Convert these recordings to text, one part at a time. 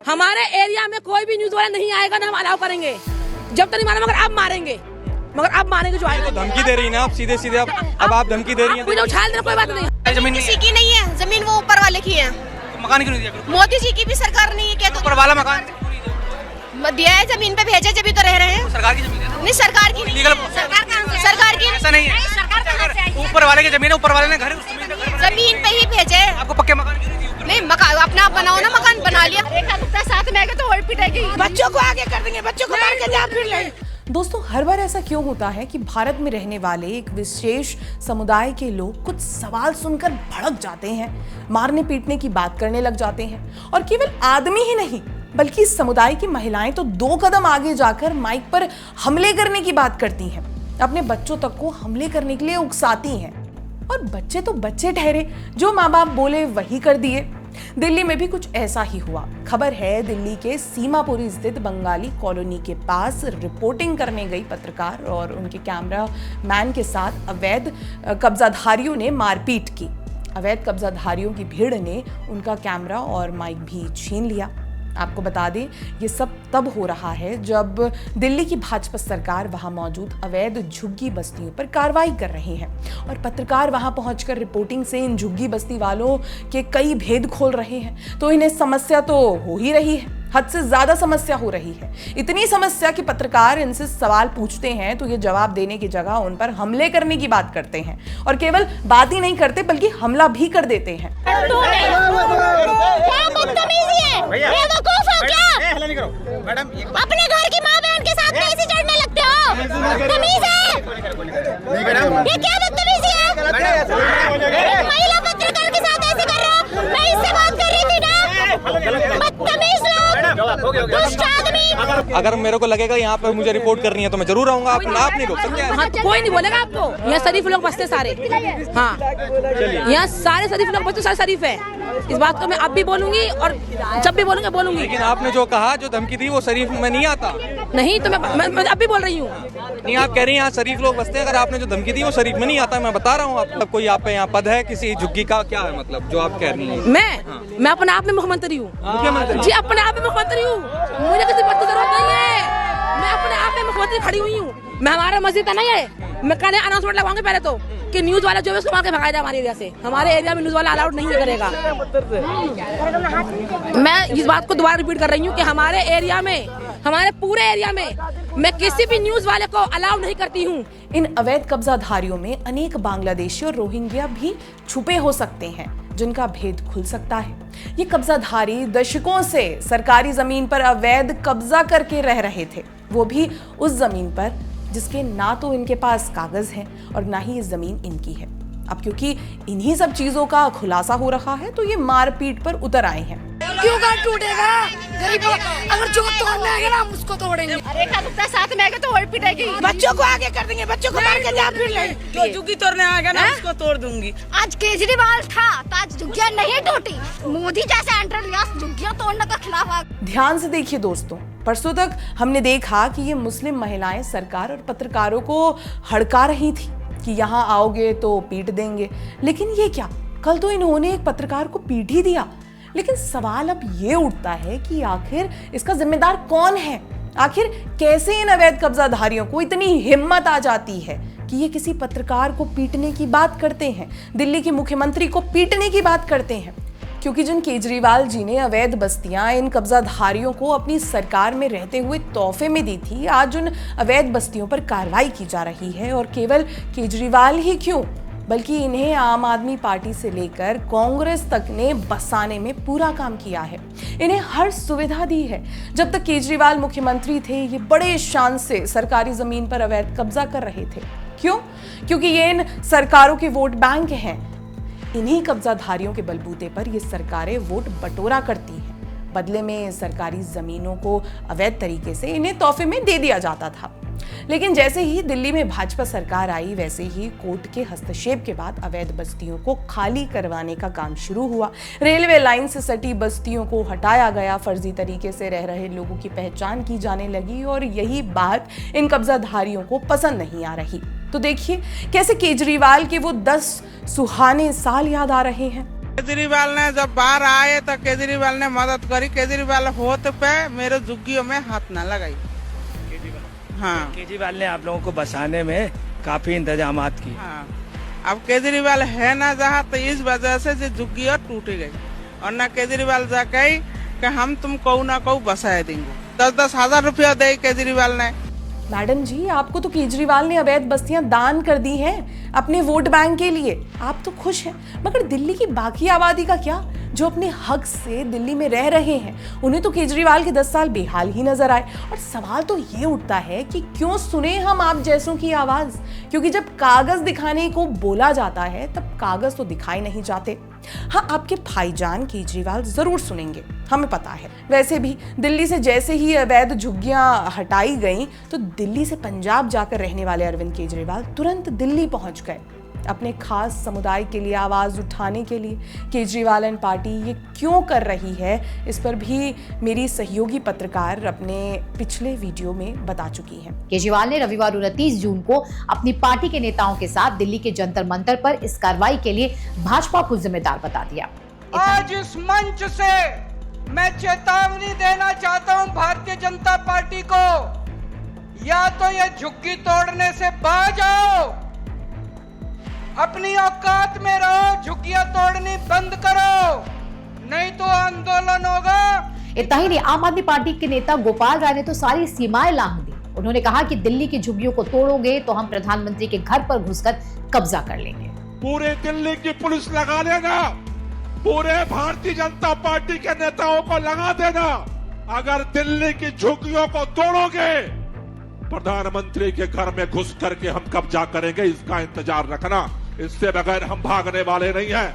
हमारे एरिया में कोई भी न्यूज वाला नहीं आएगा ना हम अलाउ करेंगे, जब तक नहीं माना, मगर आप मारेंगे, जो आएगा। तो धमकी दे रही है ना आप, सीधे सीधे अब आप धमकी दे रही हैं। मुझे उछाल देना कोई बात नहीं। जमीन किसी की नहीं है, जमीन वो ऊपर वाले की है। तो मकान क्यों नहीं दिया? मोदी जी की भी सरकार नहीं है क्या? तो ऊपर वाला मकान दिया है, जमीन पे भेजे जब तो रह रहे हैं। सरकार की जमीन है ना? नहीं सरकार की नहीं। लीगल सरकार की ऐसा नहीं है। ऊपर वाले की जमीन है, ऊपर वाले ने घर जमीन पे ही भेजे। आपको पक्के मकान क्यों नहीं दिए? नहीं मकान अपना बनाओ ना, मकान बना लिया। रेखा गुप्ता साथ में आएगा तो और पिटेगी। बच्चों को आगे कर देंगे, बच्चों को मार के जा फिर ले। दोस्तों, हर बार ऐसा क्यों होता है कि भारत में रहने वाले एक विशेष समुदाय के लोग कुछ सवाल सुनकर भड़क जाते हैं, मारने पीटने की बात करने लग जाते हैं, और केवल आदमी ही नहीं बल्कि इस समुदाय की महिलाएं तो 2 कदम आगे जाकर माइक पर हमले करने की बात करती हैं, अपने बच्चों तक को हमले करने के लिए उकसाती हैं। और बच्चे तो बच्चे ठहरे, जो माँ बाप बोले वही कर दिए। दिल्ली में भी कुछ ऐसा ही हुआ। खबर है दिल्ली के सीमापुरी स्थित बंगाली कॉलोनी के पास रिपोर्टिंग करने गई पत्रकार और उनके कैमरा मैन के साथ अवैध कब्जाधारियों ने मारपीट की। अवैध कब्जाधारियों की भीड़ ने उनका कैमरा और माइक भी छीन लिया। आपको बता दें, ये सब तब हो रहा है जब दिल्ली की भाजपा सरकार वहां मौजूद अवैध झुग्गी बस्तियों पर कार्रवाई कर रही है और पत्रकार वहां पहुंचकर रिपोर्टिंग से इन झुग्गी बस्ती वालों के कई भेद खोल रहे हैं। तो इन्हें समस्या तो हो ही रही है, हद से ज्यादा समस्या हो रही है। इतनी समस्या कि पत्रकार इनसे सवाल पूछते हैं तो ये जवाब देने की जगह उन पर हमले करने की बात करते हैं, और केवल बात ही नहीं करते बल्कि हमला भी कर देते हैं। मैडम अपने घर की माँ बहन के साथ में ऐसे चढ़ने लगते हो? तमीज है? ये क्या बदतमीजी है? महिला पत्रकार के साथ ऐसे कर रहे हो? मैं इससे बात कर रही थी ना। बदतमीज लोग, दुष्ट आदमी। अगर मेरे को लगेगा यहाँ पे मुझे रिपोर्ट करनी है तो मैं जरूर आऊंगा। आप नहीं रोक सकते। हाँ, तो कोई नहीं बोलेगा आपको। यहाँ शरीफ लोग बसते सारे। हाँ, यहाँ सारे शरीफ लोग बसते, सारे शरीफ है। इस बात को मैं अब भी बोलूंगी और जब भी बोलूंगी। लेकिन आपने जो कहा, जो धमकी दी, वो शरीफ में नहीं आता। नहीं तो मैं अब भी बोल रही हूँ। नहीं, आप कह रही हैं यहाँ शरीफ लोग बसते हैं। अगर आपने जो धमकी दी वो शरीफ में नहीं आता, मैं बता रहा हूँ आपको। कोई आप पे यहाँ पद है किसी झुग्गी का, क्या है मतलब जो आप कह रही हैं? मैं अपने आप में मुख्यमंत्री हूँ। मुख्यमंत्री जी, अपने आप में मुख्यमंत्री हूँ। मुझे किसी पद की जरूरत नहीं है। मैं अपने आप में मुख्यमंत्री खड़ी हुई हूँ। मैं हमारा मस्जिद का नहीं है। मैं कल अनाउंसमेंट लगाऊंगी पहले तो कि न्यूज वाला जो है उसको मार के भगाया जाए हमारे एरिया से। हमारे एरिया में न्यूज वाला अलाउड नहीं करेगा। मैं इस बात को दोबारा रिपीट कर रही हूँ कि हमारे एरिया में, हमारे पूरे एरिया में मैं किसी भी न्यूज वाले को अलाउ नहीं करती हूँ। इन अवैध कब्जाधारियों में अनेक बांग्लादेशी और रोहिंग्या भी छुपे हो सकते हैं, जिनका भेद खुल सकता है। ये कब्जाधारी दशकों से सरकारी जमीन पर अवैध कब्जा करके रह रहे थे, वो भी उस जमीन पर जिसके ना तो इनके पास कागज हैं और ना ही ये जमीन इनकी है। अब क्योंकि इन्हीं सब चीजों का खुलासा हो रहा है तो ये मारपीट पर उतर आए हैं। क्यों घर टूटेगा? गरीबों अगर जो तोड़ना है ना हम उसको तोड़ेंगे। रेखा गुप्ता साथ में आएगा तो और पिटेगी। बच्चों को आगे कर देंगे, बच्चों को मार के जा फिर ले। जो झुग्गी तोड़ने आएगा ना उसको तोड़ दूंगी। आज केजरीवाल था तो आज झुग्गियां नहीं टूटी। मोदी जैसे एंटर लिया, झुग्गियां तोड़ने का खिलाफ आ। ध्यान से देखिए दोस्तों, परसों तक हमने देखा कि ये मुस्लिम महिलाएं सरकार और पत्रकारों को हड़का रही थी कि यहाँ आओगे तो पीट देंगे, लेकिन ये क्या, कल तो इन्होंने एक पत्रकार को पीट ही दिया। लेकिन सवाल अब ये उठता है कि आखिर इसका जिम्मेदार कौन है? आखिर कैसे इन अवैध कब्जाधारियों को इतनी हिम्मत आ जाती है कि ये किसी पत्रकार को पीटने की बात करते हैं, दिल्ली के मुख्यमंत्री को पीटने की बात करते हैं? क्योंकि जिन केजरीवाल जी ने अवैध बस्तियां इन कब्जाधारियों को अपनी सरकार में रहते हुए तोहफे में दी थी, आज उन अवैध बस्तियों पर कार्रवाई की जा रही है। और केवल केजरीवाल ही क्यों, बल्कि इन्हें आम आदमी पार्टी से लेकर कांग्रेस तक ने बसाने में पूरा काम किया है। इन्हें हर सुविधा दी है। जब तक केजरीवाल मुख्यमंत्री थे, ये बड़े शान से सरकारी जमीन पर अवैध कब्जा कर रहे थे। क्यों? क्योंकि ये इन सरकारों के वोट बैंक हैं। इन्हीं कब्जाधारियों के बलबूते पर ये सरकारें वोट बटोरा करती हैं। बदले में सरकारी जमीनों को अवैध तरीके से इन्हें तोहफे में दे दिया जाता था। लेकिन जैसे ही दिल्ली में भाजपा सरकार आई, वैसे ही कोर्ट के हस्तक्षेप के बाद अवैध बस्तियों को खाली करवाने का काम शुरू हुआ। रेलवे लाइन से सटी बस्तियों को हटाया गया, फर्जी तरीके से रह रहे लोगों की पहचान की जाने लगी और यही बात इन कब्जाधारियों को पसंद नहीं आ रही। तो देखिए कैसे केजरीवाल के वो 10 सुहाने साल याद आ रहे हैं। केजरीवाल ने जब बाहर आए तो केजरीवाल ने मदद करी। केजरीवाल होते पे मेरे झुग्गियों में हाथ ना लगाई। हाँ, केजरीवाल ने आप लोगों को बसाने में काफी इंतजामात किए। हाँ, अब केजरीवाल है ना जहाँ, तो इस वजह से जो झुग्गियाँ टूट गई। और ना केजरीवाल जाके कि हम तुम कहू ना कहू बसाए देंगे। 10-10 हजार रुपया दे केजरीवाल ने। मैडम जी, आपको तो केजरीवाल ने अवैध बस्तियां दान कर दी हैं अपने वोट बैंक के लिए। आप तो खुश हैं, मगर दिल्ली की बाकी आबादी का क्या, जो अपने हक से दिल्ली में रह रहे हैं? उन्हें तो केजरीवाल के 10 साल बेहाल ही नजर आए। और सवाल तो ये उठता है कि क्यों सुने हम आप जैसों की आवाज? क्योंकि जब कागज दिखाने को बोला जाता है तब कागज तो दिखाई नहीं जाते। हाँ, आपके भाईजान केजरीवाल जरूर सुनेंगे, हमें पता है। वैसे भी दिल्ली से जैसे ही अवैध झुग्गियां हटाई गईं, तो दिल्ली से पंजाब जाकर रहने वाले अरविंद केजरीवाल तुरंत दिल्ली पहुंच गए अपने खास समुदाय के लिए आवाज उठाने के लिए। केजरीवाल एंड पार्टी ये क्यों कर रही है, इस पर भी मेरी सहयोगी पत्रकार अपने पिछले वीडियो में बता चुकी हैं। केजरीवाल ने रविवार 29 जून को अपनी पार्टी के नेताओं के साथ दिल्ली के जंतर मंतर पर इस कार्रवाई के लिए भाजपा को जिम्मेदार बता दिया। आज इस मंच से मैं चेतावनी देना चाहता हूं भारतीय जनता पार्टी को, या तो ये झुग्गी तोड़ने से बाज आओ, अपनी औकात में रहो, झुग्गियां तोड़नी बंद करो, नहीं तो आंदोलन होगा। इतना ही नहीं, आम आदमी पार्टी के नेता गोपाल राय ने तो सारी सीमाएं लांघ दी। उन्होंने कहा कि दिल्ली की झुग्गियों को तोड़ोगे तो हम प्रधानमंत्री के घर पर घुसकर कब्जा कर लेंगे। पूरे दिल्ली की पुलिस लगा लेगा, पूरे भारतीय जनता पार्टी के नेताओं को लगा देना। अगर दिल्ली की झुग्गियों को तोड़ोगे, प्रधानमंत्री के घर में घुस करके हम कब्जा करेंगे, इसका इंतजार रखना। इससे बगैर हम भागने वाले नहीं हैं।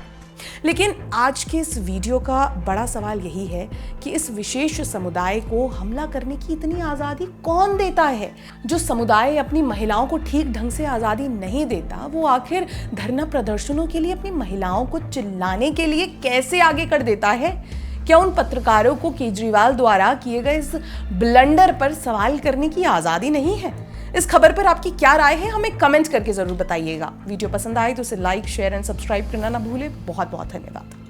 लेकिन आज के इस वीडियो का बड़ा सवाल यही है कि इस विशेष समुदाय को हमला करने की इतनी आज़ादी कौन देता है? जो समुदाय अपनी महिलाओं को ठीक ढंग से आज़ादी नहीं देता, वो आखिर धरना प्रदर्शनों के लिए अपनी महिलाओं को चिल्लाने के लिए कैसे आगे कर देता है? क्या उन पत्रकारों को केजरीवाल द्वारा किए गए इस ब्लंडर पर सवाल करने की आज़ादी नहीं है? इस खबर पर आपकी क्या राय है, हमें कमेंट करके जरूर बताइएगा। वीडियो पसंद आए तो इसे लाइक, शेयर एंड सब्सक्राइब करना ना भूलें। बहुत बहुत धन्यवाद।